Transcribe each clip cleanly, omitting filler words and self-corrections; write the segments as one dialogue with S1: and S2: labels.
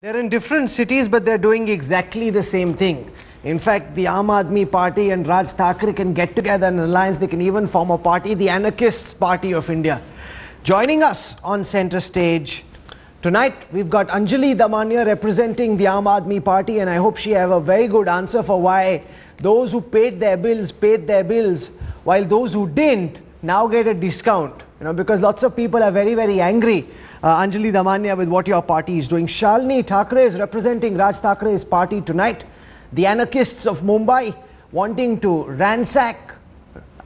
S1: They're in different cities, but they're doing exactly the same thing. In fact, the Aam Aadmi Party and Raj Thackeray can get together in an alliance. They can even form a party, the Anarchists Party of India. Joining us on center stage tonight, we've got Anjali Damania representing the Aam Aadmi Party, and I hope she have a very good answer for why those who paid their bills, while those who didn't now get a discount. You know, because lots of people are very, very angry, Anjali Damania, with what your party is doing. Shalini Thackeray is representing Raj Thackeray's party tonight. The anarchists of Mumbai wanting to ransack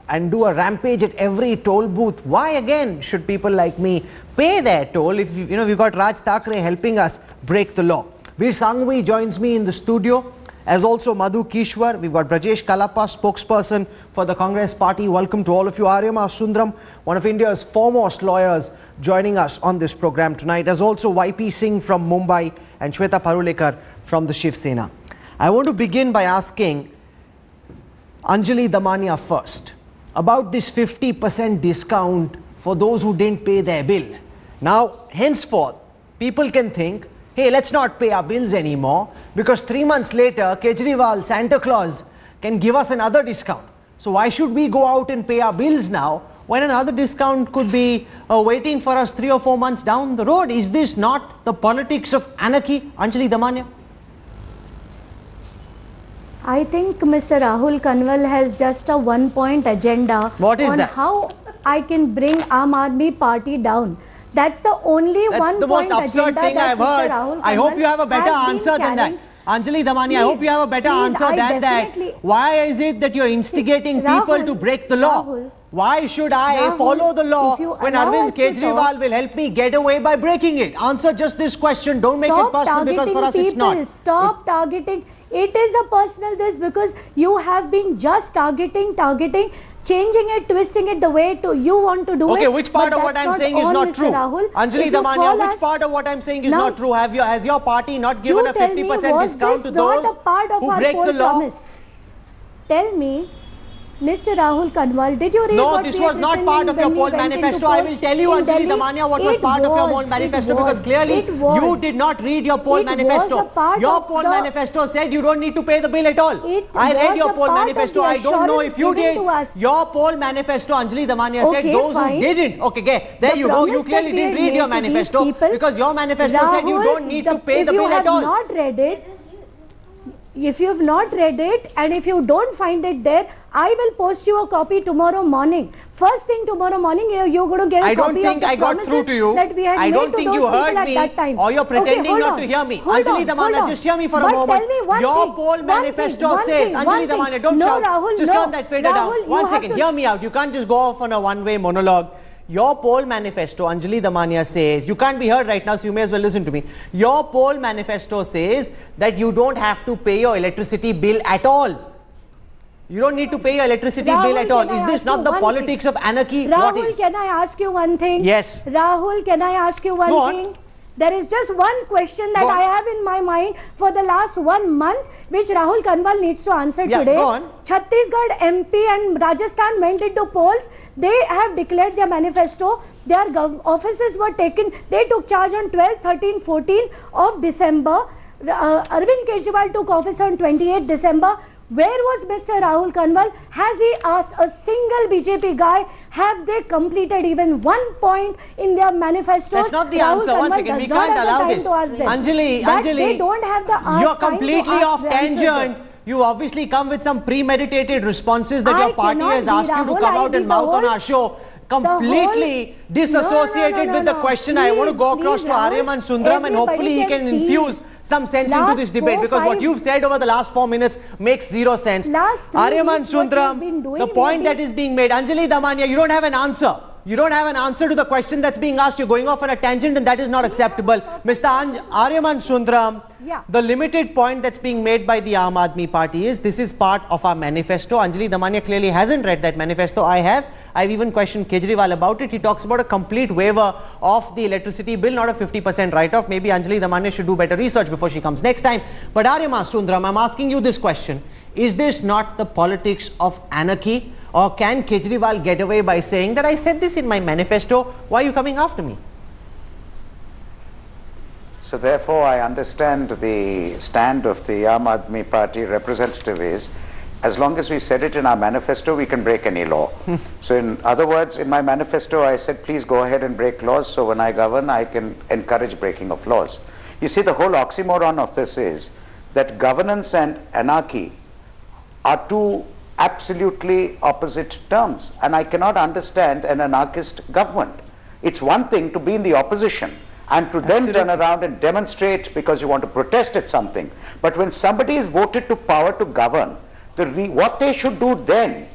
S1: and do a rampage at every toll booth. Why again should people like me pay their toll if, you know, we've got Raj Thackeray helping us break the law? Veer Sanghvi joins me in the studio, as also Madhu Kishwar. We've got Brajesh Kalappa, spokesperson for the Congress party. Welcome to all of you. Aryama Sundaram, one of India's foremost lawyers, joining us on this program tonight, as also YP Singh from Mumbai and Shweta Parulekar from the Shiv Sena. I want to begin by asking Anjali Damania first about this 50% discount for those who didn't pay their bill. Now, henceforth, people can think, hey, let's not pay our bills anymore, because 3 months later, Kejriwal, Santa Claus, can give us another discount. So why should we go out and pay our bills now when another discount could be waiting for us 3 or 4 months down the road? Is this not the politics of anarchy, Anjali Damania?
S2: I think Mr. Rahul Kanwal has just a one-point agenda on how I can bring Aam Aadmi Party down. That's the only one-point agenda. That's the most absurd thing I've heard.
S1: I hope you have a better answer than that. Anjali Damania, I hope you have a better answer than that. Why is it that you're instigating people to break the law? Why should I follow the law when Arvind Kejriwal will help me get away by breaking it? Answer just this question. Don't make it personal, because for us it's not.
S2: Stop targeting. It is a personal this, because you have been just targeting, changing it, twisting it the way you want to do it.
S1: Okay, which part of what I'm saying is not true? Anjali Damania, which part of what I'm saying is not true? Has your party not given a 50% discount to those who break the law?
S2: Tell me, Mr. Rahul Kanwal, did you read
S1: No, this was not part of your poll manifesto. I will tell you, Anjali Damania, what was part of your poll manifesto, because clearly you did not read your poll manifesto. Your poll manifesto said you don't need to pay the bill at all. I read your poll manifesto. I don't know if you did. Your poll manifesto, Anjali Damania, said those who didn't. Okay, there you go. You clearly didn't read your manifesto, because your manifesto said you don't need to pay the bill at all.
S2: If you have not read it, if you have not read it, and if you don't find it there, I will post you a copy tomorrow morning. First thing tomorrow morning, you're going to get a copy of the
S1: I got through to you.
S2: That we had
S1: I don't think you heard me, or you're pretending not to hear me. Anjali Damania, just hear me for a moment. Your poll manifesto says, Anjali Damania, don't shout. Just turn that fader down. 1 second, hear me out. You can't just go off on a one-way monologue. Your poll manifesto, Anjali Damania, says, you can't be heard right now, so you may as well listen to me. Your poll manifesto says that you don't have to pay your electricity bill at all. You don't need to pay your electricity bill at all. Is this not the politics of anarchy?
S2: Rahul, can I ask you one thing?
S1: Yes.
S2: Rahul, can I ask you one thing? There is just one question that I have in my mind for the last 1 month, which Rahul Kanwal needs to answer today. Chhattisgarh MP and Rajasthan went into polls. They have declared their manifesto. Their offices were taken. They took charge on 12, 13, 14 of December. Arvind Kejriwal took office on 28 December. Where was Mr. Rahul Kanwal? Has he asked a single BJP guy, have they completed even 1 point in their manifesto?
S1: That's not the answer. 1 second, we can't allow this. Anjali,
S2: they don't have the
S1: you're completely off tangent. You obviously come with some premeditated responses that your party has asked you to come out and mouth on our show. Completely disassociated with the question. I want to go across to Aryaman Sundaram, and hopefully he can infuse some sense into this debate, because what you've said over the last 4 minutes makes zero sense. Aryaman Sundaram, the point that is being made, Anjali Damania, you don't have an answer. You don't have an answer to the question that's being asked. You're going off on a tangent, and that is not acceptable. Mr. Aryaman Sundaram, the limited point that's being made by the Aam Aadmi Party is this is part of our manifesto. Anjali Damania clearly hasn't read that manifesto. I have. I've even questioned Kejriwal about it. He talks about a complete waiver of the electricity bill, not a 50% write-off. Maybe Anjali Damania should do better research before she comes next time. But Aryaman Sundaram, I'm asking you this question. Is this not the politics of anarchy? Or can Kejriwal get away by saying that I said this in my manifesto, why are you coming after me?
S3: So therefore, I understand the stand of the Aam Aadmi Party representative is, as long as we said it in our manifesto, we can break any law. So in other words, in my manifesto, I said, please go ahead and break laws, so when I govern, I can encourage breaking of laws. You see, the whole oxymoron of this is that governance and anarchy are two absolutely opposite terms, and I cannot understand an anarchist government. It's one thing to be in the opposition and to then turn around and demonstrate because you want to protest at something. But when somebody is voted to power to govern, what they should do then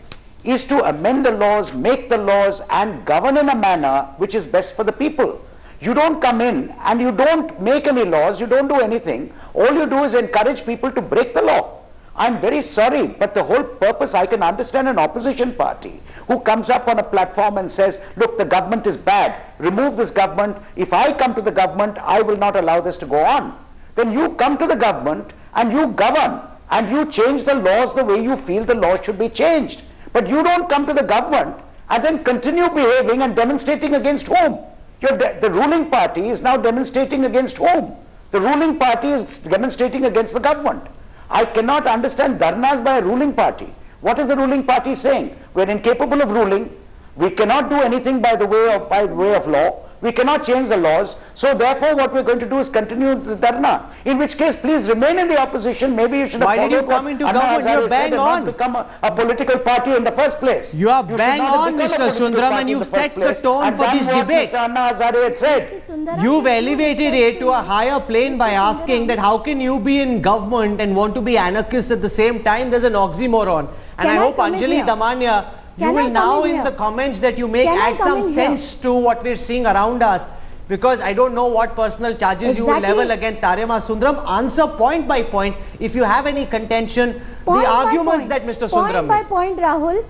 S3: is to amend the laws, make the laws, and govern in a manner which is best for the people. You don't come in and you don't make any laws, you don't do anything. All you do is encourage people to break the law. I'm very sorry, but the whole purpose, I can understand an opposition party who comes up on a platform and says, look, the government is bad, remove this government. If I come to the government, I will not allow this to go on. Then you come to the government and you govern and you change the laws the way you feel the laws should be changed. But you don't come to the government and then continue behaving and demonstrating against whom? The ruling party is now demonstrating against whom? The ruling party is demonstrating against the government. I cannot understand dharnas by a ruling party. What is the ruling party saying? We are incapable of ruling. We cannot do anything by the way of law. We cannot change the laws. So therefore what we are going to do is continue the dharna. In which case, please remain in the opposition. Maybe you should have
S1: Why did you come into government? You are bang on.
S3: Not become a political party in the first place.
S1: You are bang on, Mr. Sundaram, and you've set the tone for this debate.
S3: Mr. Anna Hazare had said.
S1: You've elevated it to a higher plane by asking that how can you be in government and want to be anarchist at the same time? There's an oxymoron. And I hope Anjali Damania, you will now in the comments that you make add some sense to what we're seeing around us, because I don't know what personal charges you will level against Aryamaa Sundaram. Answer point by point. If you have any contention, the arguments that Mr. Sundaram
S2: makes. Point by point, Rahul.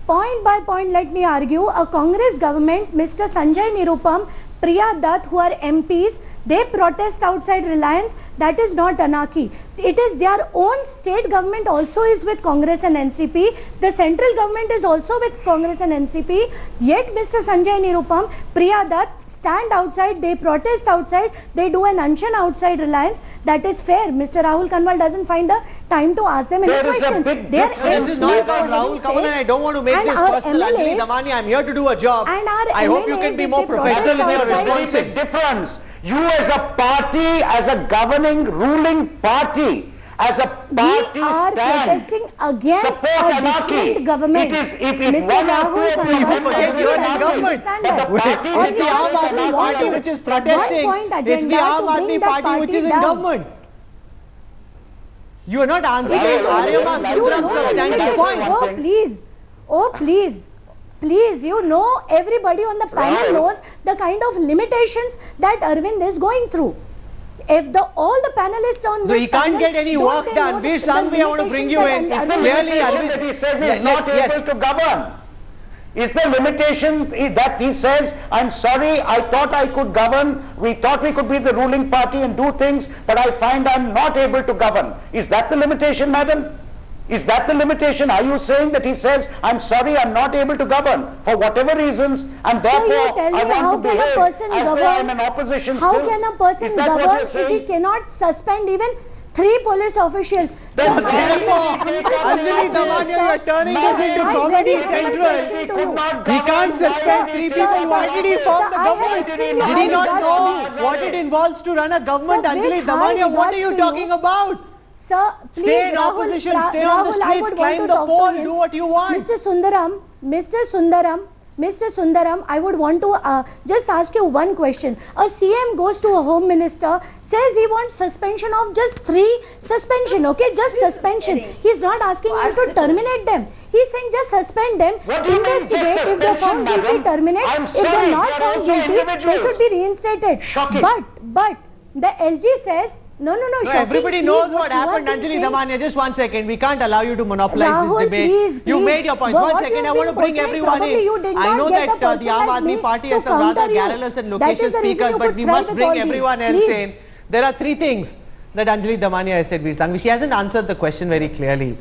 S2: Point by point, let me argue. A Congress government, Mr. Sanjay Nirupam, Priya Dutt, who are MPs, they protest outside Reliance. That is not anarchy. It is their own state government also is with Congress and NCP. The central government is also with Congress and NCP. Yet Mr. Sanjay Nirupam, Priya Dutt stand outside, they protest outside, they do an unshan outside Reliance. That is fair. Mr. Rahul Kanwal doesn't find the time to ask them any questions.
S1: This is not about Rahul Kanwal, and I don't want to make this personal. Anjali Damania, I'm here to do a job. I hope you can be more professional in your responses.
S3: Difference. You as a party, as a governing, ruling party, as a party
S2: protesting against
S3: support anarchy.
S2: Government.
S3: It is, if one or two
S1: you forget you're in government. It's the Aam Aadmi Party which is protesting. It's the Aam Aadmi Party which is in government. You are not answering Aryamaa Sundaram's substantive points.
S2: Oh please. Oh please. Please, you know, everybody on the panel knows the kind of limitations that Arvind is going through. If all the panelists on
S1: so he can't get any work done. Veer Sanghvi, I want to bring you in.
S3: Clearly, Arvind, he says he is not able to govern. Is the limitation that he says, I'm sorry, I thought I could govern, we thought we could be the ruling party and do things, but I find I'm not able to govern. Is that the limitation, madam? Is that the limitation? Are you saying that he says, I'm sorry, I'm not able to govern for whatever reasons, and therefore I want to behave as though I'm an opposition
S2: How can a person govern if he cannot suspend even 3 police officials?
S1: Therefore, Anjali Damania, you are turning this into Comedy Central. He can't suspend 3 people. Why did he form the government? Did he not know what it involves to run a government? Anjali Damania, what are you talking about?
S2: Sir, please,
S1: stay in opposition, stay on the streets, climb the pole, do what you want.
S2: Mr. Sundaram, I would want to just ask you one question. A CM goes to a home minister, says he wants suspension of just 3 suspension, okay, just suspension. He's not asking him to terminate them. He's saying just suspend them, investigate, if they're found guilty, terminate. If they're not found guilty, they should be reinstated. But the LG says, No.
S1: Everybody knows what happened, Anjali Damania. Just 1 second. We can't allow you to monopolize this debate.
S2: Please.
S1: You made your points. 1 second. I want to bring everyone in. I know that the Aam Aadmi Party has some rather garrulous and loquacious speakers, but we must bring everyone else in. There are 3 things that Anjali Damania has said, Veer Sanghvi. She hasn't answered the question very clearly.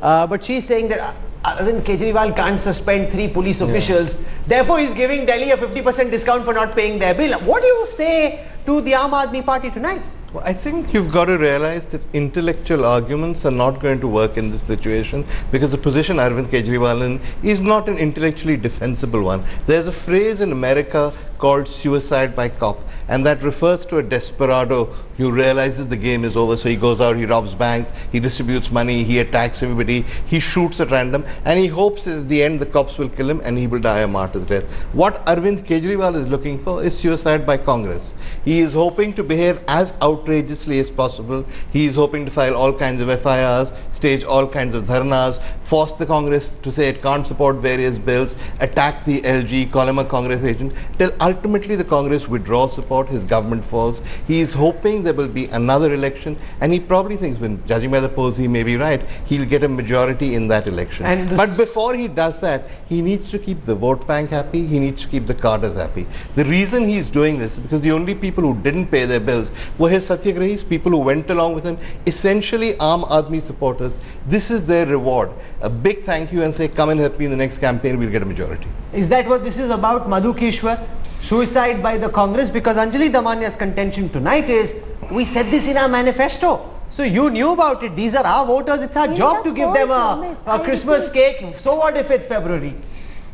S1: But she's saying that Arvind Kejriwal can't suspend 3 police officials. Therefore, he's giving Delhi a 50% discount for not paying their bill. What do you say to the Aam Aadmi Party tonight?
S4: Well, I think you've got to realize that intellectual arguments are not going to work in this situation, because the position Arvind Kejriwal in is not an intellectually defensible one. There's a phrase in America called suicide by cop, and that refers to a desperado who realizes the game is over, so he goes out, he robs banks, he distributes money, he attacks everybody, he shoots at random, and he hopes that at the end the cops will kill him and he will die a martyr's death. What Arvind Kejriwal is looking for is suicide by Congress. He is hoping to behave as outrageously as possible. He is hoping to file all kinds of FIRs, stage all kinds of dharnas, force the Congress to say it can't support various bills, attack the LG, call him a Congress agent, till ultimately the Congress withdraws support, his government falls. He is hoping there will be another election, and he probably thinks, when judging by the polls he may be right, he'll get a majority in that election. But before he does that, he needs to keep the vote bank happy, he needs to keep the cadres happy. The reason he's doing this is because the only people who didn't pay their bills were his satyagrahis, people who went along with him, essentially Aam Aadmi supporters. This is their reward. A big thank you, and say, come and help me in the next campaign, we'll get a majority.
S1: Is that what this is about, Madhu Keshwar? Suicide by the Congress? Because Anjali Damania's contention tonight is, we said this in our manifesto. So you knew about it. These are our voters. It's our job to give them a Christmas cake. So what if it's February?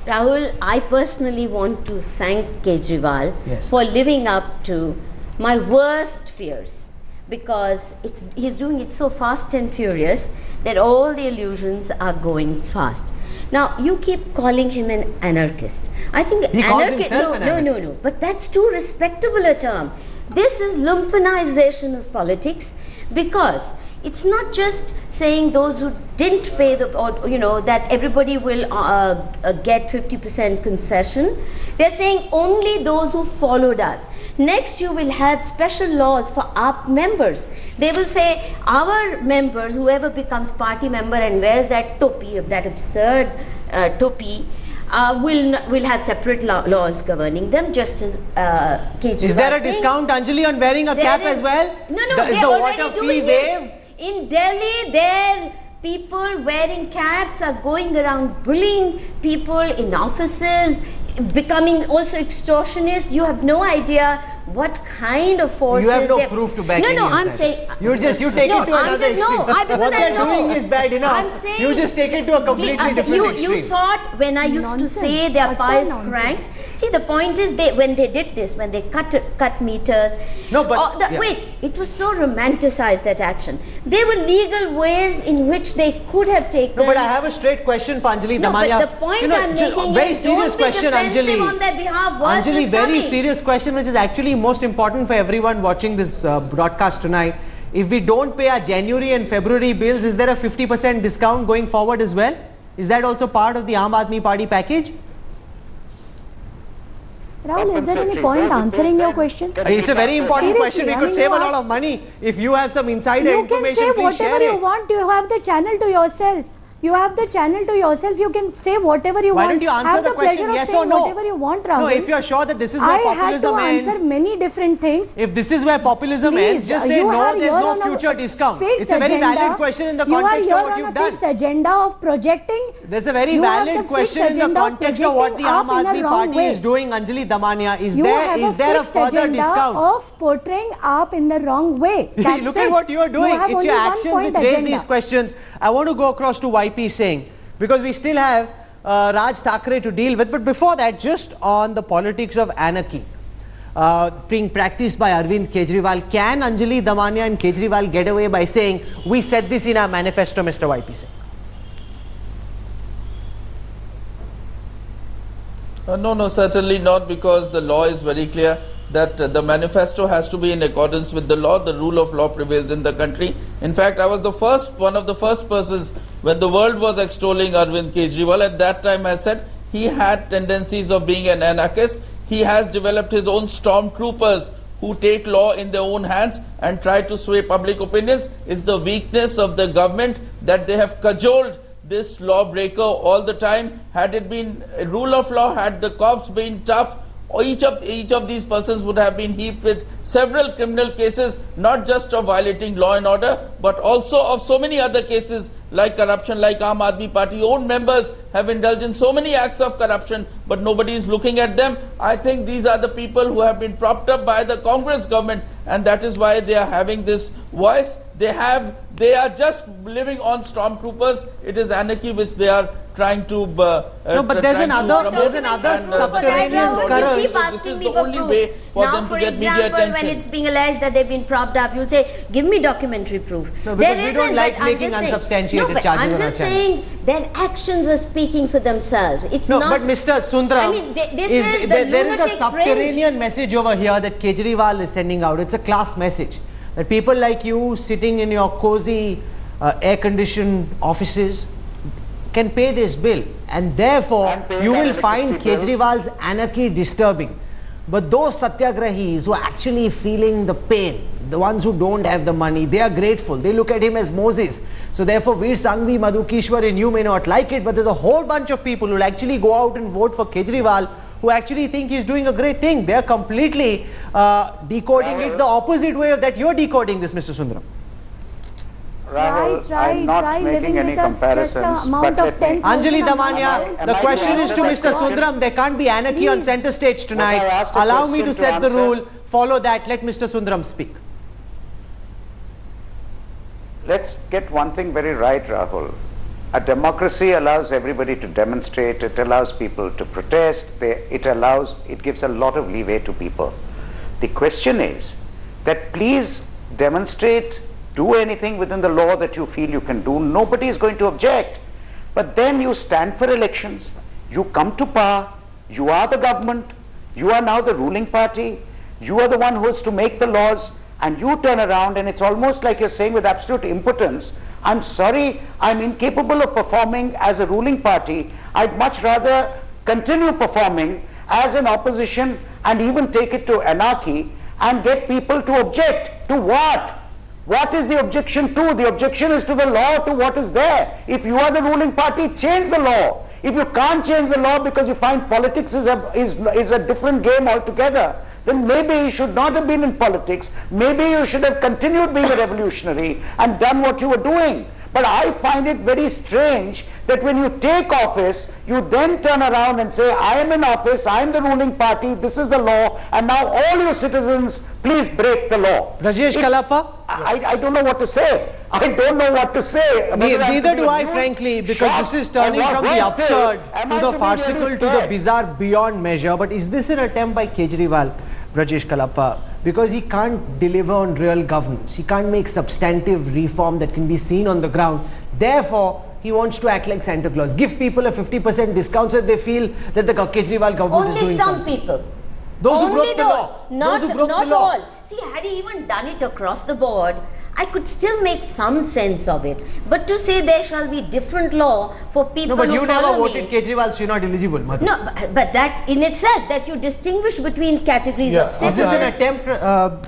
S5: Rahul, I personally want to thank Kejriwal for living up to my worst fears, because he's doing it so fast and furious that all the illusions are going fast. Now, you keep calling him an anarchist. I think
S1: he calls himself an anarchist.
S5: No, but that's too respectable a term. This is lumpenization of politics, because it's not just saying those who didn't pay the, or, you know, that everybody will get 50% concession. They're saying only those who followed us. Next, you will have special laws for AAP members. They will say our members, whoever becomes party member and wears that topi, that absurd topi, will have separate laws governing them, just as Kejriwal.
S1: Is there a discount, Anjali, on wearing a cap as well?
S5: No,
S1: is the water fee waived?
S5: In Delhi, there people wearing caps are going around bullying people in offices, becoming also extortionists. You have no idea what kind of forces.
S1: You have no proof to back
S5: No, I'm saying.
S1: You take it to another extreme. What they're doing is bad enough.
S5: I'm saying,
S1: you just take it to a completely different extreme.
S5: You thought when I used to say they are pious cranks. See, the point is, when they did this, when they cut meters.
S1: No, but
S5: wait, it was so romanticized, that action. There were legal ways in which they could have taken.
S1: No, but I have a straight question for Anjali Damania.
S5: But the point I'm making
S1: very
S5: is,
S1: serious question, Anjali.
S5: On their behalf.
S1: Anjali, very serious question, which is actually most important for everyone watching this broadcast tonight. If we don't pay our January and February bills, is there a 50% discount going forward as well? Is that also part of the Aam Aadmi Party package?
S2: Rahul, is there any point answering your question?
S1: It's a very important question. We could save a lot of money. If you have some insider information, please share it.
S2: You can say whatever you want. You have the channel to yourself. You have the channel to yourself. You can say whatever you want.
S1: Why don't you answer the question, yes or no?
S2: Whatever you want, Rahul.
S1: No, if you are sure that this is where populism ends.
S2: I had to answer many different things.
S1: If this is where populism ends, just say no, there's no future discount. It's a very valid question in the context of what you've done.
S2: You are here on a fixed agenda of projecting.
S1: There's a very valid question in the context of what the Aam Aadmi Party is doing, Anjali Damania. Is there a further discount?
S2: Of portraying AAP in the wrong way.
S1: Look at what you are doing. It's your actions which raise these questions. I want to go across to YP Singh, because we still have Raj Thackeray to deal with. But before that, just on the politics of anarchy being practiced by Arvind Kejriwal, can Anjali Damania and Kejriwal get away by saying, we said this in our manifesto, Mr. YP Singh?
S6: No, certainly not, because the law is very clear that the manifesto has to be in accordance with the law. The rule of law prevails in the country. In fact, I was one of the first persons when the world was extolling Arvind Kejriwal. At that time, I said he had tendencies of being an anarchist. He has developed his own stormtroopers who take law in their own hands and try to sway public opinions. It's the weakness of the government that they have cajoled this lawbreaker all the time. Had it been a rule of law, had the cops been tough, each of these persons would have been heaped with several criminal cases, not just of violating law and order, but also of so many other cases like corruption, like Aam Aadmi Party. Own members have indulged in so many acts of corruption, but nobody is looking at them. I think these are the people who have been propped up by the Congress government, and that is why they are having this voice. They are just living on stormtroopers. It is anarchy which they are trying to
S1: no, but there's another subterranean current.
S5: You keep asking me for proof. Now, for example, when it's being alleged that they've been propped up, you'll say, give me documentary proof.
S1: No, because we don't like making unsubstantiated charges.
S5: I'm just saying their actions are speaking for themselves. It's not.
S1: But Mr. Sundram,
S5: I mean, there
S1: is a subterranean message over here that Kejriwal is sending out. It's a class message. That people like you sitting in your cozy air-conditioned offices can pay this bill, and therefore you will find Kejriwal's anarchy disturbing. But those satyagrahis who are actually feeling the pain, the ones who don't have the money, they are grateful. They look at him as Moses. So therefore, Veer Sanghvi, Madhukishwar, and you may not like it, but there's a whole bunch of people who will actually go out and vote for Kejriwal who actually think he's doing a great thing. They are completely decoding it the opposite way that you're decoding this, Mr. Sundram.
S3: Rahul, I'm not making any comparisons.
S1: Anjali Damania, the question is to Mr. Sundram. There can't be anarchy on center stage tonight. Allow me to set the rule. Follow that. Let Mr. Sundram speak.
S3: Let's get one thing very right, Rahul. A democracy allows everybody to demonstrate. It allows people to protest. It gives a lot of leeway to people. The question is that please demonstrate, do anything within the law that you feel you can do. Nobody is going to object. But then you stand for elections, you come to power, you are the government, you are now the ruling party, you are the one who is to make the laws, and you turn around and it's almost like you're saying with absolute impotence, I'm sorry, I'm incapable of performing as a ruling party. I'd much rather continue performing as an opposition and even take it to anarchy and get people to object. To what? What is the objection to? The objection is to the law, to what is there. If you are the ruling party, change the law. If you can't change the law because you find politics is a different game altogether, then maybe you should not have been in politics. Maybe you should have continued being a revolutionary and done what you were doing. But I find it very strange that when you take office, you then turn around and say, I am in office, I am the ruling party, this is the law, and now all you citizens, please break the law.
S1: Rajesh Kalapa?
S3: I don't know what to say. I don't know what to say.
S1: Neither do I, frankly, because this is turning from the absurd to the farcical to the bizarre beyond measure. But is this an attempt by Kejriwal, Rajesh Kalapa? Because he can't deliver on real governance. He can't make substantive reform that can be seen on the ground. Therefore, he wants to act like Santa Claus. Give people a 50% discount so that they feel that the Kejriwal government is doing something.
S5: Only some people.
S1: Those who broke the law.
S5: Not all. See, had he even done it across the board, I could still make some sense of it. But to say there shall be different law for people who follow me...
S1: No, but you never voted Kejriwal, so you're not eligible, Madhu.
S5: No, but that in itself, that you distinguish between categories of citizens...
S1: Is this an attempt,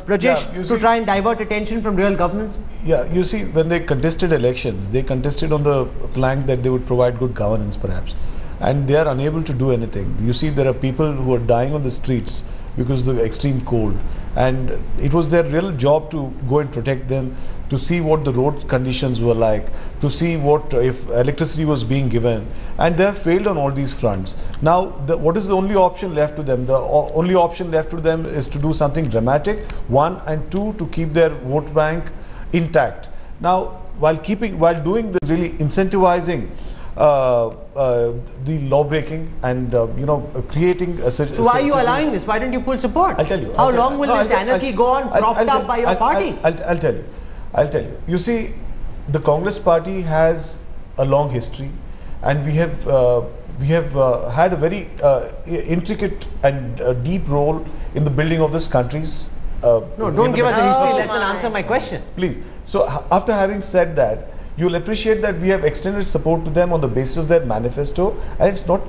S1: Rajesh, to try and divert attention from real governance?
S7: Yeah, you see, when they contested elections, they contested on the plank that they would provide good governance, perhaps. And they are unable to do anything. You see, there are people who are dying on the streets because of the extreme cold, and it was their real job to go and protect them, to see what the road conditions were like, to see what if electricity was being given, and they have failed on all these fronts. Now what is the only option left to them? The only option left to them is to do something dramatic, one, and two, to keep their vote bank intact. Now while doing this, really incentivizing the law breaking and creating a... So
S1: why are you allowing this? Why don't you pull support?
S7: I'll tell you.
S1: How long will this anarchy go on propped up by your party?
S7: I'll tell you. I'll tell you. You see, the Congress party has a long history, and we have had a very intricate and deep role in the building of this country's...
S1: no, don't give us a history lesson. Answer my question.
S7: Please. So after having said that, you'll appreciate that we have extended support to them on the basis of their manifesto, and it's not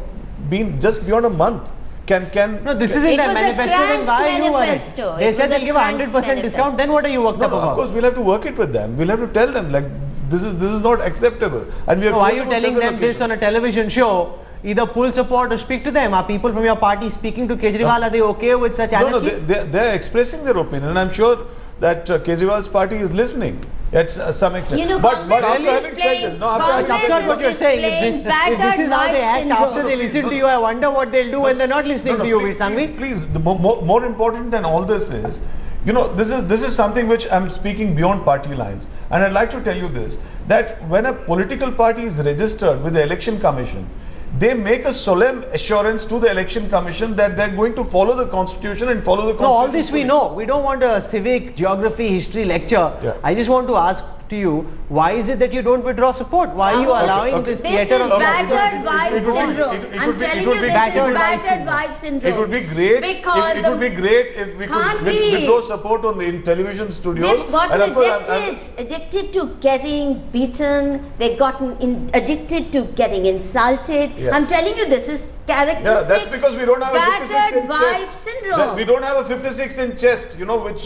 S7: been just beyond a month.
S1: No, this isn't their manifesto, then why are you worried? They said they'll give a 100% discount, then what are you worked up about?
S7: Of course, we'll have to work it with them. We'll have to tell them, like, this is not acceptable. And we have
S1: why are you telling them this on a television show? Either pull support or speak to them. Are people from your party speaking to Kejriwal? Are they okay with such anarchy?
S7: No, they're expressing their opinion, and I'm sure that Kejriwal's party is listening at some extent.
S5: You know,
S7: but after
S5: Congress
S7: having said this, no,
S1: It's absurd what you're saying. If this is how they act after they listen to you, I wonder what they'll do when they're not listening to you, Veer Sanghvi.
S7: Please, the more important than all this is, you know, this is something which I'm speaking beyond party lines, and I'd like to tell you this, that when a political party is registered with the Election Commission, they make a solemn assurance to the Election Commission that they're going to follow the Constitution and follow the Constitution.
S1: No, all this we know. We don't want a civic, geography, history lecture.
S7: Yeah.
S1: I just want to ask to you, why is it that you don't withdraw support? Why are you allowing this theatre of...
S5: This is battered wife syndrome. I'm telling you, this is battered wife syndrome.
S7: It would be great.
S5: Because
S7: it would be great if we could withdraw support on the television studios.
S5: They've gotten addicted to getting beaten. They've gotten addicted to getting insulted.
S7: Yeah.
S5: I'm telling you, this is characteristic.
S7: Yeah, that's because we don't have a 56-inch
S5: wife syndrome.
S7: We don't have a 56-inch chest, you know, which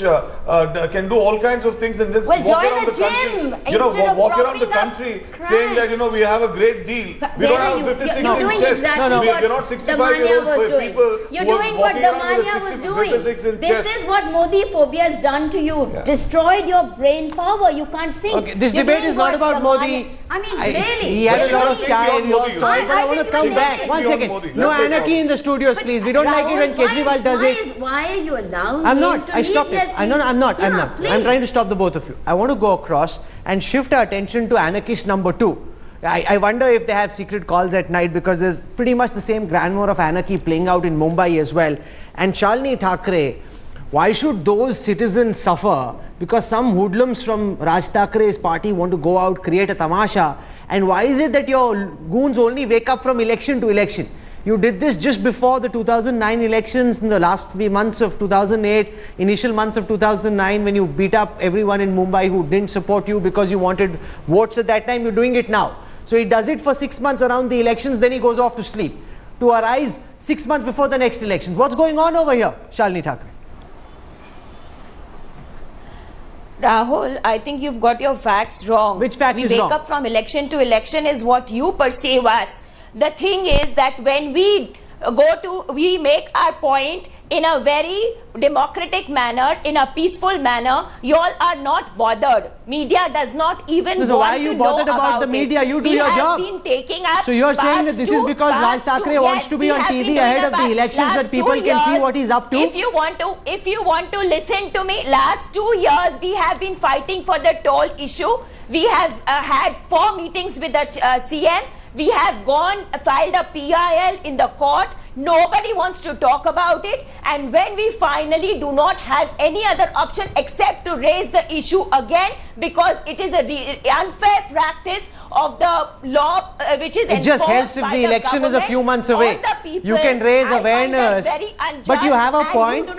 S7: can do all kinds of things and just walk around the country. You know, walk around the country saying that, you know, we have a great deal. We don't have a 56-inch chest. We're not 65-year-old people.
S5: You're doing what Damania was doing. This is what Modi phobia has done to you. Yeah. Destroyed your brain power. You can't think.
S1: Okay, this debate is not about Modi.
S5: I mean, really.
S1: He had a lot of chai and but I want to come back. 1 second. No anarchy in the studios, please. We don't like it when Kejriwal does it.
S5: Why are you allowing
S1: I'm not. I stopped it. I'm not. I'm trying to stop the both of you. I want to go across and shift our attention to anarchist number 2. I wonder if they have secret calls at night, because there's pretty much the same grammar of anarchy playing out in Mumbai as well. And Shalini Thakre, why should those citizens suffer because some hoodlums from Raj Thakre's party want to go out, create a tamasha? And why is it that your goons only wake up from election to election? You did this just before the 2009 elections, in the last 3 months of 2008, initial months of 2009, when you beat up everyone in Mumbai who didn't support you because you wanted votes at that time. You're doing it now. So he does it for 6 months around the elections, then he goes off to sleep, to arise 6 months before the next elections. What's going on over here, Shalini Thakre?
S8: Rahul, I think you've got your facts wrong.
S1: Which fact is wrong?
S8: We wake up from election to election is what you perceive as. The thing is that when we we make our point in a very democratic manner, in a peaceful manner, you all are not bothered. Media does not even
S1: so why are you bothered about the media? You do your job. So you're saying that this is because Raj Thakre wants to be on TV ahead of the elections, that people can see what he's up to?
S8: If you want to listen to me, last 2 years we have been fighting for the toll issue. We have had 4 meetings with the CM. We have filed a PIL in the court. Nobody wants to talk about it. And when we finally do not have any other option except to raise the issue again, because it is an unfair practice of the law which is
S1: enforced. It just helps if the election is a few months away. You can raise awareness. But you have a point.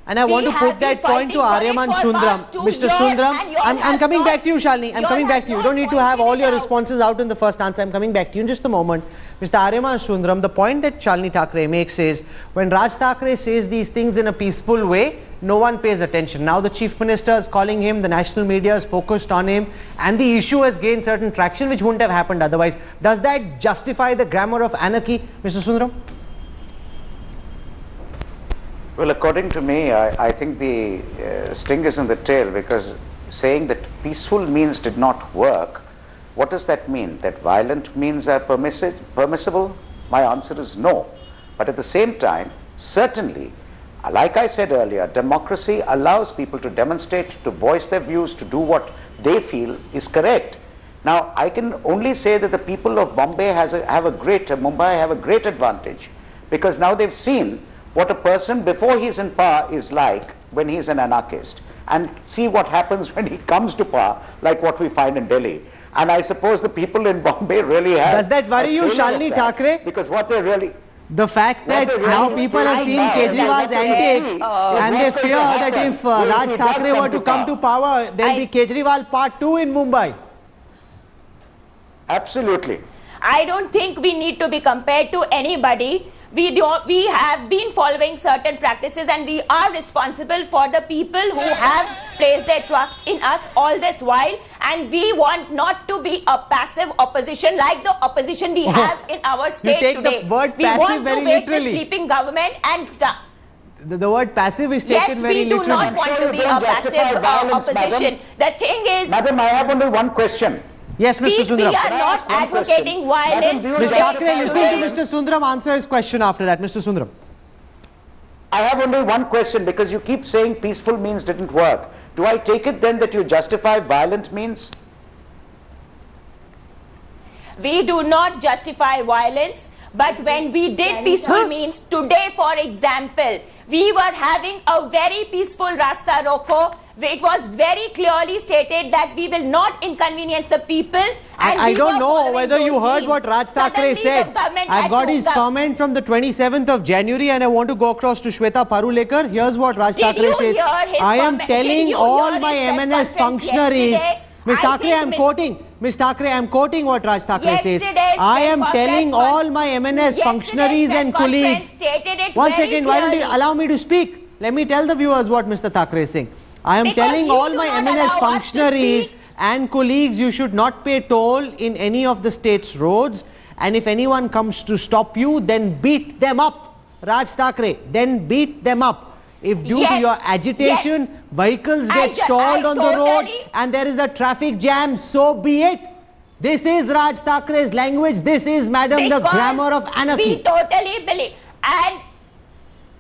S1: And I want to put that point to Aryaman Sundram. Mr. Sundram, I'm coming back to you, Shalini. I'm coming back to you. You don't need to have all your responses out in the first answer. I'm coming back to you in just a moment. Mr. Aryaman Sundram, the point that Shalini Thakre makes is, when Raj Thakre says these things in a peaceful way, no one pays attention. Now the Chief Minister is calling him, the national media is focused on him, and the issue has gained certain traction which wouldn't have happened otherwise. Does that justify the grammar of anarchy, Mr. Sundram?
S3: Well, according to me, I think the sting is in the tail, because saying that peaceful means did not work, what does that mean? That violent means are permissible? My answer is no. But at the same time, certainly, like I said earlier, democracy allows people to demonstrate, to voice their views, to do what they feel is correct. Now, I can only say that the people of Mumbai have a great advantage, because now they've seen what a person before he's in power is like when he's an anarchist, and see what happens when he comes to power, like what we find in Delhi. And I suppose the people in Bombay really have...
S1: Does that worry you, Shalini Thakre?
S3: Because what they really...
S1: The fact that now people have seen Kejriwal's antics and they fear that if Raj Thakre were to come to power, there will be Kejriwal Part 2 in Mumbai.
S3: Absolutely.
S8: I don't think we need to be compared to anybody. We have been following certain practices, and we are responsible for the people who have placed their trust in us all this while, and we want not to be a passive opposition like the opposition we have in our state today.
S1: You take the word passive very literally.
S8: We want to wake the sleeping government and start.
S1: The word passive is taken very literally.
S8: Yes, we do not want to be a passive opposition. The thing is...
S3: Madam, I have only one question.
S1: Yes, Mr. Sundaram.
S8: We are not advocating violence.
S1: Mr. Thackeray, listen to Mr. Sundaram answer his question after that. Mr. Sundaram.
S3: I have only one question, because you keep saying peaceful means didn't work. Do I take it then that you justify violent means?
S8: We do not justify violence, but when we did peaceful means, today for example, we were having a very peaceful Rasta Roko. It was very clearly stated that we will not inconvenience the people. And
S1: I don't know whether you heard what Raj Thackeray said. I've got his comment from the 27th of January and I want to go across to Shweta Parulekar. Here's what Raj Thackeray says. I am telling all my MNS functionaries. Ms. Thackeray, I am quoting. Ms. Thackeray, I am quoting what Raj Thackeray says. I am telling all my MNS functionaries and colleagues. One second, why don't you allow me to speak? Let me tell the viewers what Mr. Thackeray is saying. I am telling all my MNS functionaries and colleagues, you should not pay toll in any of the state's roads, and if anyone comes to stop you, then beat them up. Raj Thackeray, then beat them up. If due to your agitation, vehicles get stalled on the road and there is a traffic jam, so be it. This is Raj Thackeray's language. This is, madam, the grammar of anarchy.
S8: We totally believe.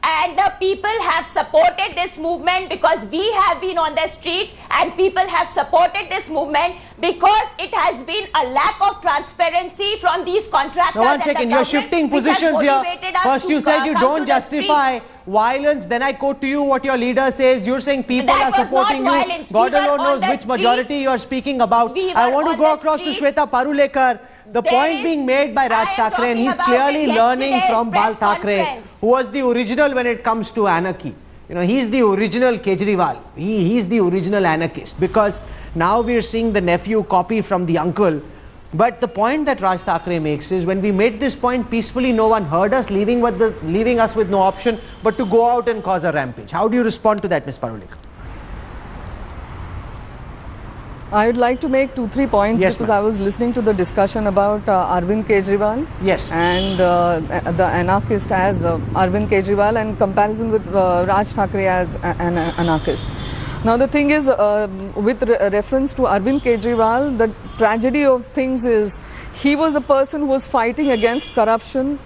S8: And the people have supported this movement because we have been on the streets, and people have supported this movement because it has been a lack of transparency from these contractors.
S1: Now one second, you're shifting positions here. First you said you don't justify violence, then I quote to you what your leader says. You're saying people are supporting you. God alone knows which majority you are speaking about. I want to go across to Shweta Parulekar. The point being made by Raj Thackeray, and he's clearly learning from Bal Thackeray, who was the original when it comes to anarchy. You know, he's the original Kejriwal. He's the original anarchist, because now we're seeing the nephew copy from the uncle. But the point that Raj Thackeray makes is, when we made this point peacefully, no one heard us, leaving us with no option but to go out and cause a rampage. How do you respond to that, Ms. Parulekar?
S9: I would like to make 2-3 points, because I was listening to the discussion about Arvind Kejriwal and the anarchist as Arvind Kejriwal, and comparison with Raj Thackeray as an anarchist. Now the thing is, with reference to Arvind Kejriwal, the tragedy of things is he was a person who was fighting against corruption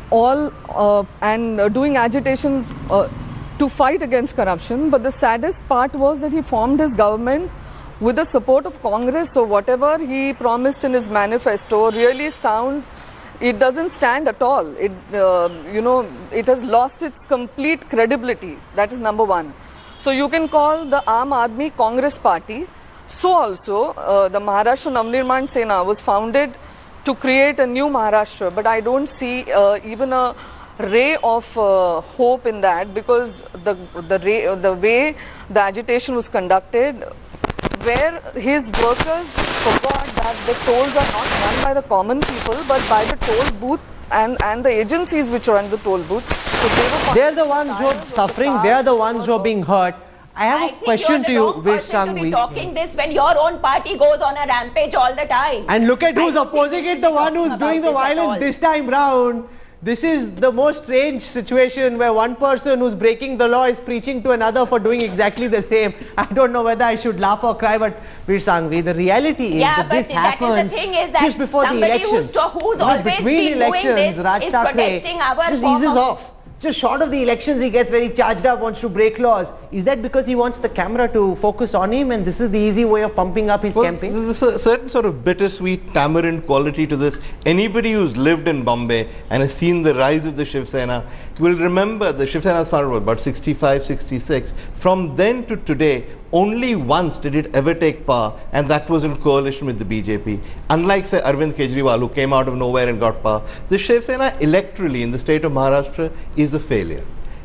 S9: and doing agitation to fight against corruption, but the saddest part was that he formed his government with the support of Congress. So whatever he promised in his manifesto really it doesn't stand at all. It has lost its complete credibility. That is number one. So you can call the Aam Aadmi Congress party. So also the Maharashtra Navnirman Sena was founded to create a new Maharashtra, but I don't see even a ray of hope in that, because the way the agitation was conducted, where his workers forgot that the tolls are not run by the common people but by the toll booth and the agencies which are on the toll booth. So
S1: they're the ones who are suffering, they're the ones who are being hurt. I have a question to you, Veer Sanghvi.
S8: Talking this when your own party goes on a rampage all the time.
S1: And look at who's opposing it, the one who's doing the violence this time round. This is the most strange situation, where one person who's breaking the law is preaching to another for doing exactly the same. I don't know whether I should laugh or cry, but Veer Sanghvi, the reality is that this happens just before the elections. Between elections, Raj Thackeray just eases off. Just short of the elections, he gets very charged up, wants to break laws. Is that because he wants the camera to focus on him, and this is the easy way of pumping up his campaign?
S4: There's a certain sort of bittersweet tamarind quality to this. Anybody who's lived in Bombay and has seen the rise of the Shiv Sena will remember the Shiv Sena was founded about 65, 66. From then to today, only once did it ever take power, and that was in coalition with the BJP. Unlike, say, Arvind Kejriwal, who came out of nowhere and got power, the Shiv Sena electorally in the state of Maharashtra is a failure.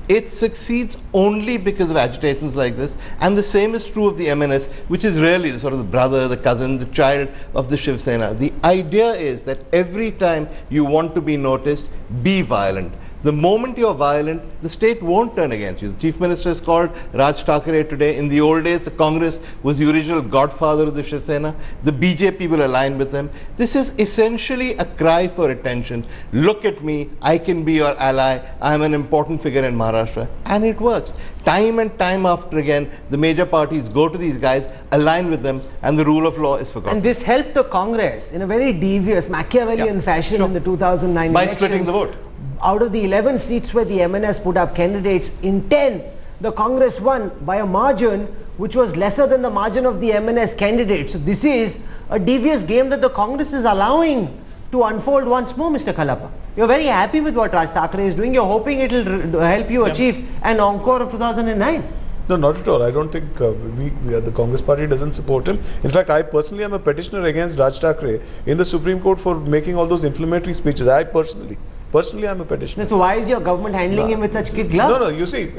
S4: It succeeds only because of agitations like this, and the same is true of the MNS, which is really the sort of the brother, the cousin, the child of the Shiv Sena. The idea is that every time you want to be noticed, be violent. The moment you're violent, the state won't turn against you. The Chief Minister has called Raj Thackeray today. In the old days, the Congress was the original godfather of the Shiv Sena. The BJP will align with them. This is essentially a cry for attention. Look at me, I can be your ally. I'm an important figure in Maharashtra. And it works. Time and time after again, the major parties go to these guys, align with them, and the rule of law is forgotten.
S1: And this helped the Congress in a very devious, Machiavellian fashion in the 2009
S4: by
S1: elections.
S4: splitting the vote.
S1: Out of the 11 seats where the MNS put up candidates, in 10, the Congress won by a margin which was lesser than the margin of the MNS candidates. So this is a devious game that the Congress is allowing to unfold once more, Mr. Kallappa. You're very happy with what Raj Thackeray is doing. You're hoping it will help you achieve an encore of 2009.
S7: No, not at all. I don't think the Congress party doesn't support him. In fact, I personally am a petitioner against Raj Thackeray in the Supreme Court for making all those inflammatory speeches. I personally, I'm a petitioner.
S1: So why is your government handling him with such kid gloves?
S7: No, you see,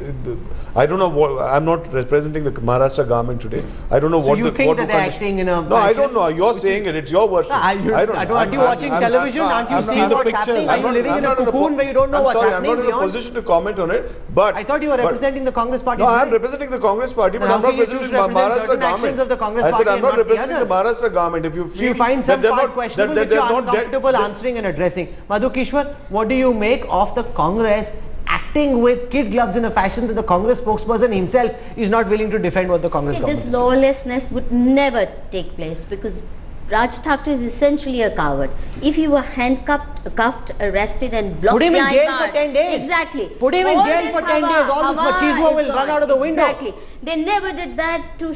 S7: I don't know what, I'm not representing the Maharashtra government today. I don't know
S1: so
S7: what
S1: you think that they're acting in a...
S7: No, I don't know. You're saying it. It's your version.
S1: I don't know. Aren't you watching television? Aren't you seeing what's happening? Are you living in a cocoon where you don't know what's happening?
S7: I'm not in a position to comment on it, but...
S1: I thought you were representing the Congress party.
S7: No, I'm representing the Congress party, but I'm not representing the Maharashtra government. I said I'm not representing the Maharashtra government. If you feel...
S1: So you find some part questionable which you are uncomfortable answering and addressing. Madhu Kishwar, what do you make of the Congress acting with kid gloves in a fashion that the Congress spokesperson himself is not willing to defend what the Congress government?
S5: This lawlessness would never take place because Raj Thackeray is essentially a coward. If he were handcuffed, arrested and blocked,
S1: put him in jail for 10 days.
S5: Exactly.
S1: Put him in jail for 10 days. All this machismo will run out of the window.
S5: Exactly. They never did that to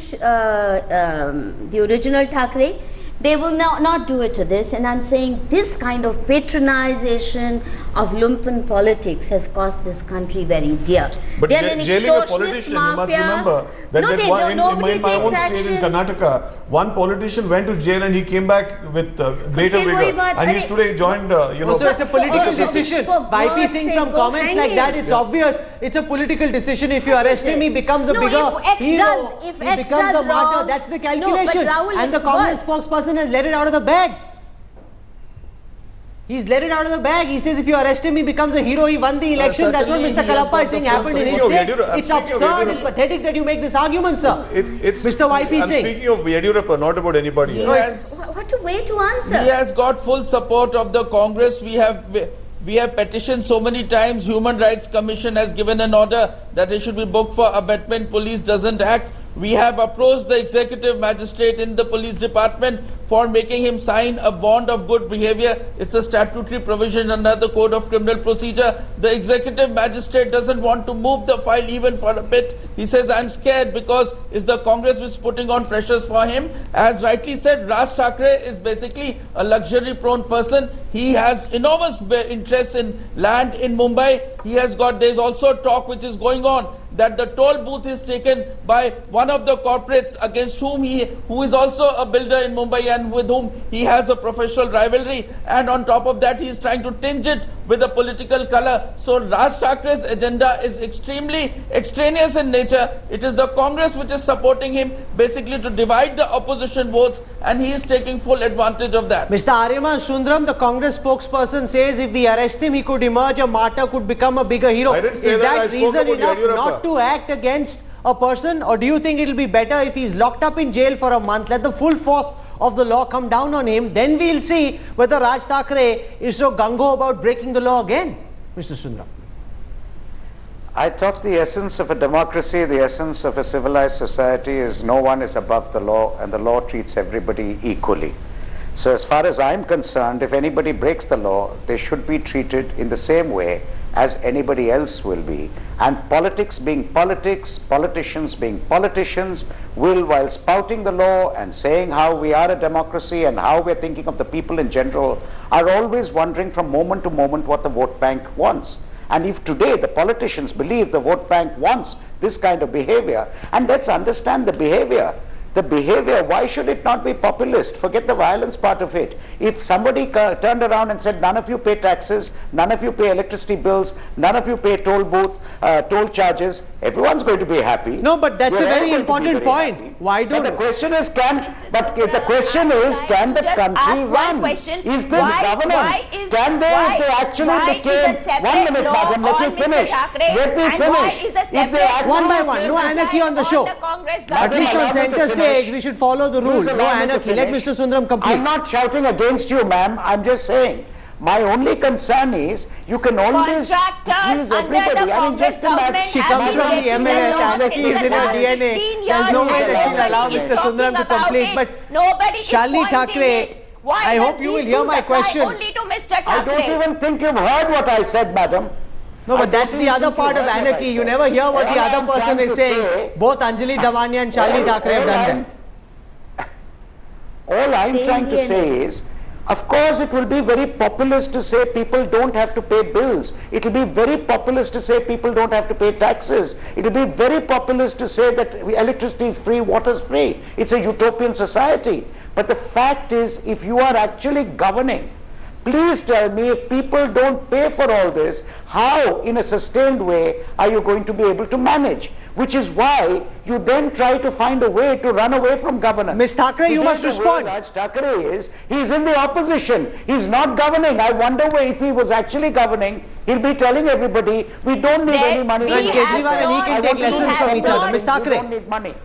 S5: the original Thackeray. They will not do it to this, and I'm saying this kind of patronization of lumpen politics has cost this country very dear.
S7: But jailing a politician, you must remember that in my own state in Karnataka, one politician went to jail and he came back with greater vigor, and he's today joined,
S1: So it's a political decision. Bypassing some comments like that, it's obvious. It's a political decision. If you arrest him, he becomes a bigger hero. He becomes a martyr. That's the calculation. And the Congress spokesperson has let it out of the bag. He's let it out of the bag. He says if you arrest him, he becomes a hero. He won the election. That's what Mr. Kallappa is saying happened in his state. It's absurd. It's pathetic that you make this argument, sir.
S7: It's
S1: Mr. YP
S7: I'm
S1: Singh.
S7: speaking of Yediyurappa, not about anybody else.
S5: What a way to answer.
S6: He has got full support of the Congress. We have petitioned so many times. Human Rights Commission has given an order that he should be booked for abetment. Police doesn't act. We have approached the executive magistrate in the police department for making him sign a bond of good behavior. It's a statutory provision under the Code of Criminal Procedure. The executive magistrate doesn't want to move the file even for a bit. He says, I'm scared because it's the Congress which is putting on pressures for him. As rightly said, Raj Thackeray is basically a luxury-prone person. He has enormous interest in land in Mumbai. There's also talk which is going on that the toll booth is taken by one of the corporates against whom who is also a builder in Mumbai and with whom he has a professional rivalry, and on top of that he is trying to tinge it with a political color. So Raj Thackeray's agenda is extremely extraneous in nature. It is the Congress which is supporting him basically to divide the opposition votes, and he is taking full advantage of that.
S1: Mr. Aryaman Sundaram, the Congress spokesperson, says if we arrest him, he could emerge a martyr, could become a bigger hero. Is that reason enough not to act against a person, or do you think it will be better if he's locked up in jail for a month, let the full force of the law come down on him, then we'll see whether Raj Thackeray is so gung-ho about breaking the law again? Mr. Sundaram.
S3: I thought the essence of a democracy, the essence of a civilized society is no one is above the law and the law treats everybody equally. So as far as I'm concerned, if anybody breaks the law, they should be treated in the same way as anybody else will be. And politics being politics, politicians being politicians, will, while spouting the law and saying how we are a democracy and how we're thinking of the people in general, are always wondering from moment to moment what the vote bank wants. And if today the politicians believe the vote bank wants this kind of behavior, and let's understand the behavior. The behavior, why should it not be populist? Forget the violence part of it. If somebody turned around and said, none of you pay taxes, none of you pay electricity bills, none of you pay toll booth, toll charges, Everyone's going to be happy.
S1: No, but that's a very important point.
S3: Happy.
S1: Why don't?
S3: But the question is, can the country run? Is this governance? Can they actually become? 1 minute, madam, let me finish. Let me finish.
S1: One by one, no anarchy on the show. At least on center stage, we should follow the rule. No anarchy. Let Mr. Sundaram complete.
S3: I'm not shouting against you, ma'am. I'm just saying. My only concern is you can always please everybody. I mean, just imagine.
S1: She comes from the MLS. Anarchy is in her DNA. There's no way that she'll allow Mr. Sundaram to complete. But Shalini Thakre, I hope you will hear my question.
S3: I don't even think you've heard what I said, madam.
S1: No, but that's the other part of anarchy. You never hear what the other person is saying. Both Anjali Damania and Shalini Thakre have done that.
S3: All I'm trying to say is, of course, it will be very populist to say people don't have to pay bills. It will be very populist to say people don't have to pay taxes. It will be very populist to say that electricity is free, water is free. It's a utopian society. But the fact is, if you are actually governing, please tell me, if people don't pay for all this, how in a sustained way are you going to be able to manage? Which is why you then try to find a way to run away from governance.
S1: Ms. Thakre, you must respond.
S3: Raj Thakre is, he's in the opposition. He's not governing. I wonder if he was actually governing, he'll be telling everybody, we don't need any money.
S1: And Kejriwal and he can take lessons from each other. Ms. Thakre.
S3: We don't need money.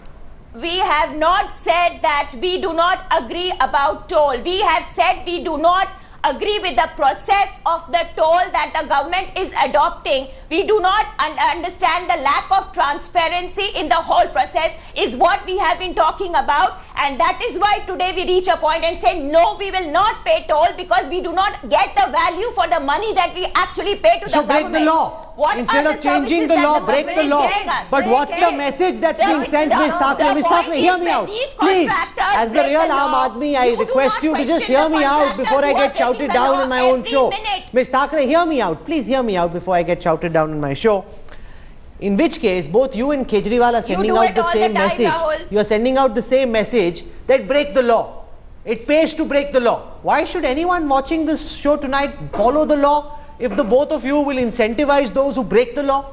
S8: We have not said that we do not agree about toll. We have said we do not agree with the process of the toll that the government is adopting. We do not understand the lack of transparency in the whole process is what we have been talking about, and that is why today we reach a point and say no, we will not pay toll because we do not get the value for the money that we actually pay to the government.
S1: So break the law. Instead of changing the law, break the law. But what's the message that's being sent, Ms. Thakre? Ms. Thakre, hear me out. Please, as the real Aam Aadmi, I request you to just hear me out before I get shouted down in my own show. Ms. Thakre, hear me out. Please hear me out before I get shouted down in my show. In which case, both you and Kejriwal are sending out the same message. You are sending out the same message that break the law. It pays to break the law. Why should anyone watching this show tonight follow the law if the both of you will incentivize those who break the law?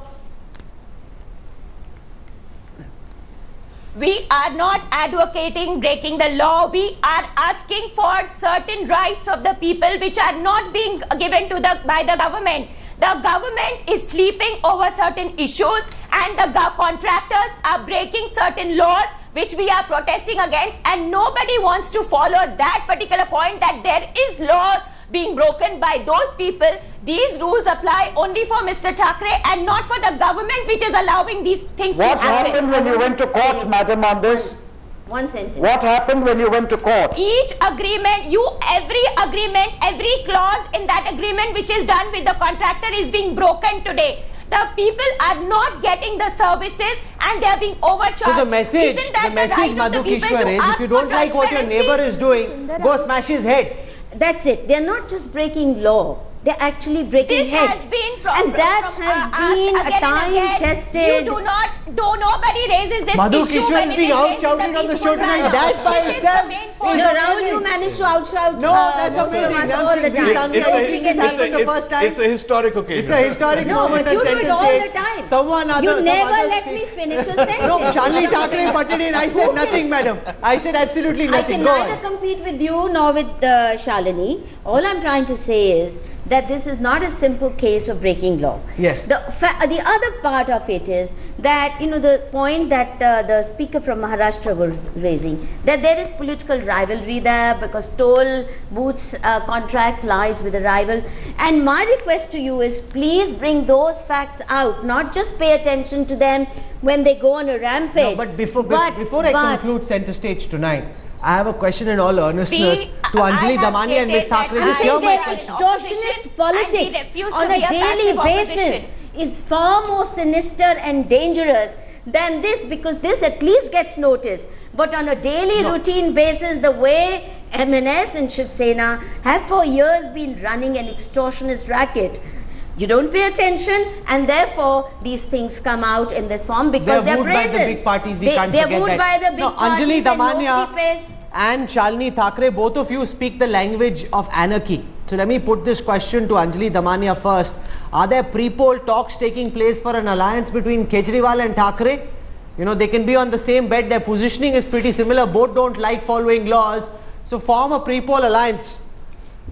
S8: We are not advocating breaking the law. We are asking for certain rights of the people which are not being given to by the government. The government is sleeping over certain issues and the contractors are breaking certain laws which we are protesting against, and nobody wants to follow that particular point that there is law being broken by those people. These rules apply only for Mr. Thakre and not for the government which is allowing these things to happen.
S3: What happened when you went to court, madam, on this?
S5: One sentence.
S3: What happened when you went to court?
S8: Each agreement, every clause in that agreement which is done with the contractor is being broken today. The people are not getting the services and they are being overcharged.
S1: So the message, Madhu Kishwar, is if you don't like what your neighbor is doing, go smash his head.
S5: That's it. They're not just breaking law. They're actually breaking heads. And that has been a time-tested...
S8: Nobody raises this
S1: Madhu
S8: issue.
S1: Kishwar is being out-shouted on the show tonight. That by itself is
S5: Rahul, you managed to out-shout
S1: that's amazing.
S5: all the time.
S4: It's a historic occasion.
S1: It's a historic moment.
S5: But you do it all the time. You never let me finish a sentence.
S1: No, Shalini Thakre butted in. I said nothing, madam. I said absolutely nothing.
S5: I can neither compete with you nor with Shalini. All I'm trying to say is that this is not a simple case of breaking law.
S1: Yes.
S5: The other part of it is that, the point that the speaker from Maharashtra was raising, that there is political rivalry there because toll booths contract lies with a rival. And my request to you is please bring those facts out, not just pay attention to them when they go on a rampage.
S1: No, but before I conclude center stage tonight, I have a question in all earnestness to Anjali Damania and Ms. Thakre. Just hear my question.
S5: Extortionist politics on a daily basis is far more sinister and dangerous than this, because this at least gets noticed. But on a daily routine basis, the way MNS and Shiv Sena have for years been running an extortionist racket, you don't pay attention, and therefore these things come out in this form because they're brazen.
S1: By the big parties, we can't forget that.
S5: They're wooed by the big parties.
S1: Anjali Damania and Shalini Thakre, both of you speak the language of anarchy. So let me put this question to Anjali Damania first. Are there pre-poll talks taking place for an alliance between Kejriwal and Thackeray? You know, they can be on the same bed. Their positioning is pretty similar. Both don't like following laws. So form a pre-poll alliance.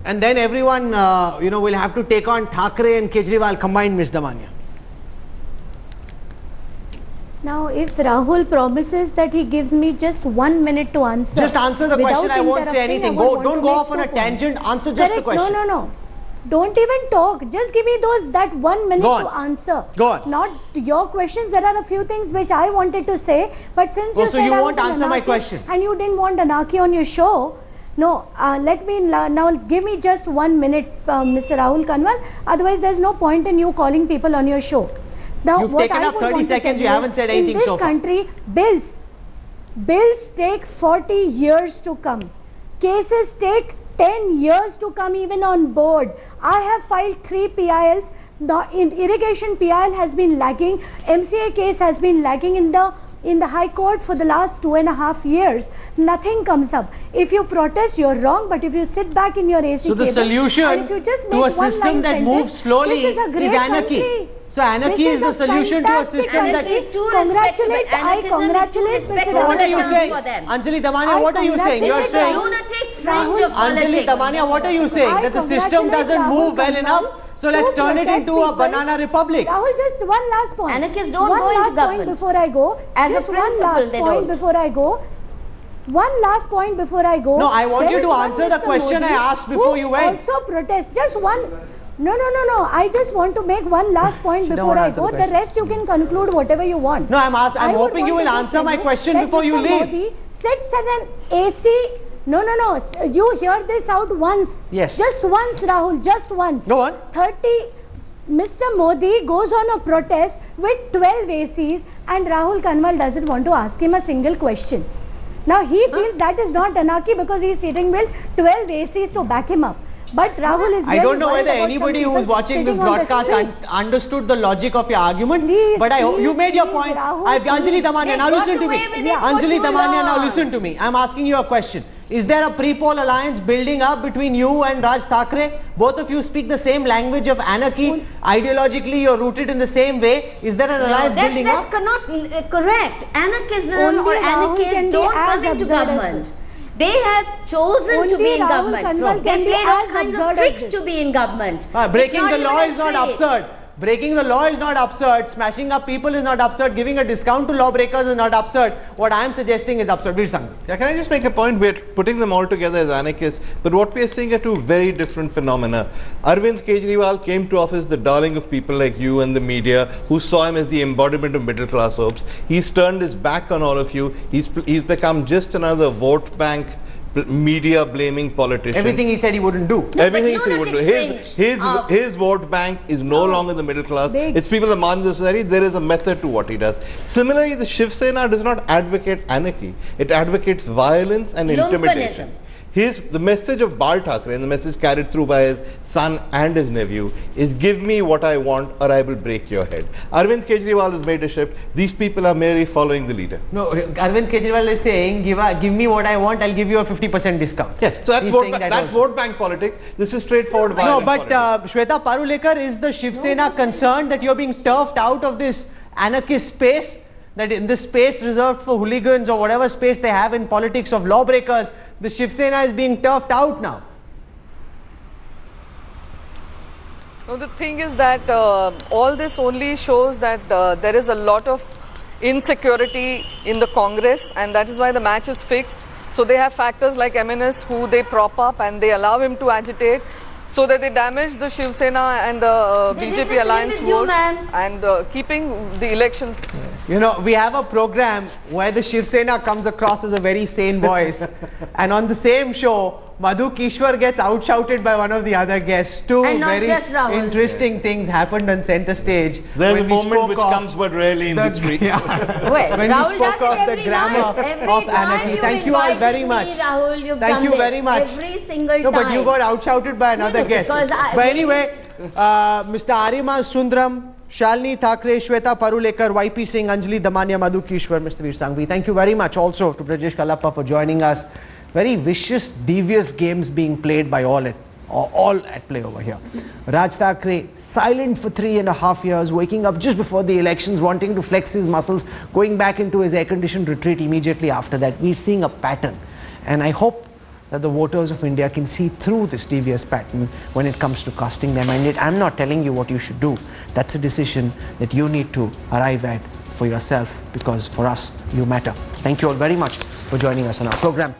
S1: And then everyone, you know, will have to take on Thackeray and Kejriwal combined, Ms. Damania.
S2: Now, if Rahul promises that he gives me just 1 minute to answer.
S1: Just answer the question. I won't say anything. Don't go off on a tangent. Answer just the question.
S2: No. Don't even talk. Just give me that 1 minute to answer.
S1: Go on.
S2: Not your questions. There are a few things which I wanted to say. But since you
S1: said you won't answer my question.
S2: And you didn't want Anarchy on your show. No, let me now give me just 1 minute, Mr. Rahul Kanwal. Otherwise, there's no point in you calling people on your show. Now,
S1: you've taken up 30 seconds. You haven't said anything so far.
S2: In this country, bills take 40 years to come. Cases take 10 years to come even on board. I have filed 3 PILs. The irrigation PIL has been lagging. MCA case has been lagging in the High Court for the last 2.5 years. Nothing comes up. If you protest, you're wrong. But if you sit back in your AC
S1: so the solution to a system that moves slowly is anarchy.
S2: Country.
S1: So anarchy is the solution to a system that is
S2: I congratulate Mr.
S1: What are you saying? Anjali Damania, what are you saying? You're saying Anjali Damania, what are you saying? That the system doesn't move well enough? So let's turn it into a banana republic.
S2: Rahul, just one last point.
S5: Anarchists don't go into government.
S2: Before I go,
S5: as a principle, they don't.
S2: One last point before I go.
S1: No, I want you to answer the question I asked before you went.
S2: Also protest. Just one. No. I just want to make one last point before I go. The rest you can conclude whatever you want.
S1: No, I'm hoping you will answer my question before you leave.
S2: Modi sits at an AC. No. You hear this out once.
S1: Yes.
S2: Just once, Rahul. Just once.
S1: Go on.
S2: Mr. Modi goes on a protest with 12 ACs and Rahul Kanwal doesn't want to ask him a single question. Now he feels that is not anarchy because he is sitting with 12 ACs to back him up. But Rahul is.
S1: I don't know whether anybody who is watching this broadcast understood the logic of your argument. But you made your point. Anjali Damania, now listen to me. Anjali Damania, now listen to me. I'm asking you a question. Is there a pre-poll alliance building up between you and Raj Thackeray? Both of you speak the same language of anarchy. Ideologically, you're rooted in the same way. Is there an alliance building up?
S5: That's not correct. Anarchism or anarchists don't come into government. They have chosen to be in government. They played all kinds of tricks to be in government.
S1: Breaking the law is not absurd. Breaking the law is not absurd. Smashing up people is not absurd. Giving a discount to lawbreakers is not absurd. What I am suggesting is absurd. Veer Sanghavi.
S4: Yeah, can I just make a point? We're putting them all together as anarchists, but what we are seeing are two very different phenomena. Arvind Kejriwal came to office the darling of people like you and the media, who saw him as the embodiment of middle class hopes. He's turned his back on all of you. He's become just another vote bank, media blaming politician.
S1: Everything he said he wouldn't do.
S4: Everything he said he wouldn't do. His vote bank is no longer the middle class. It's people of the marginal society. There is a method to what he does. Similarly, the Shiv Sena does not advocate anarchy. It advocates violence and intimidation. The message of Bal Thackeray, and the message carried through by his son and his nephew, is give me what I want or I will break your head. Arvind Kejriwal has made a shift. These people are merely following the leader.
S1: No, Arvind Kejriwal is saying, give me what I want, I'll give you a 50% discount.
S4: Yes, so that's vote bank politics. This is straightforward violence.
S1: No, but Shweta Parulekar, is the Shiv Sena concerned that you're being turfed out of this anarchist space? That in this space reserved for hooligans or whatever space they have in politics of lawbreakers, the Shiv Sena is being turfed out now.
S9: No, the thing is that all this only shows that there is a lot of insecurity in the Congress, and that is why the match is fixed. So they have factors like MNS who they prop up and they allow him to agitate, so that they damage the Shiv Sena and the BJP alliance vote and keeping the elections.
S1: You know, we have a program where the Shiv Sena comes across as a very sane voice, and on the same show, Madhu Kishwar gets outshouted by one of the other guests. Two very interesting things happened on center stage.
S4: There's a moment which comes but rarely in history.
S1: When we spoke of the grammar of anarchy. Thank you all very much. Thank you very much.
S5: Every single time.
S1: No, but you got outshouted by another guest. But anyway, Mr. Arima Sundram, Shalini Thackeray, Shweta Parulekar, YP Singh, Anjali Damania, Madhu Kishwar, Mr. Veer Sanghavi. Thank you very much also to Brajesh Kalappa for joining us. Very vicious, devious games being played by all all at play over here. Raj Thackeray, silent for 3.5 years, waking up just before the elections, wanting to flex his muscles, going back into his air-conditioned retreat immediately after that. We're seeing a pattern. And I hope that the voters of India can see through this devious pattern when it comes to casting their mandate. I'm not telling you what you should do. That's a decision that you need to arrive at for yourself, because for us, you matter. Thank you all very much for joining us on our program.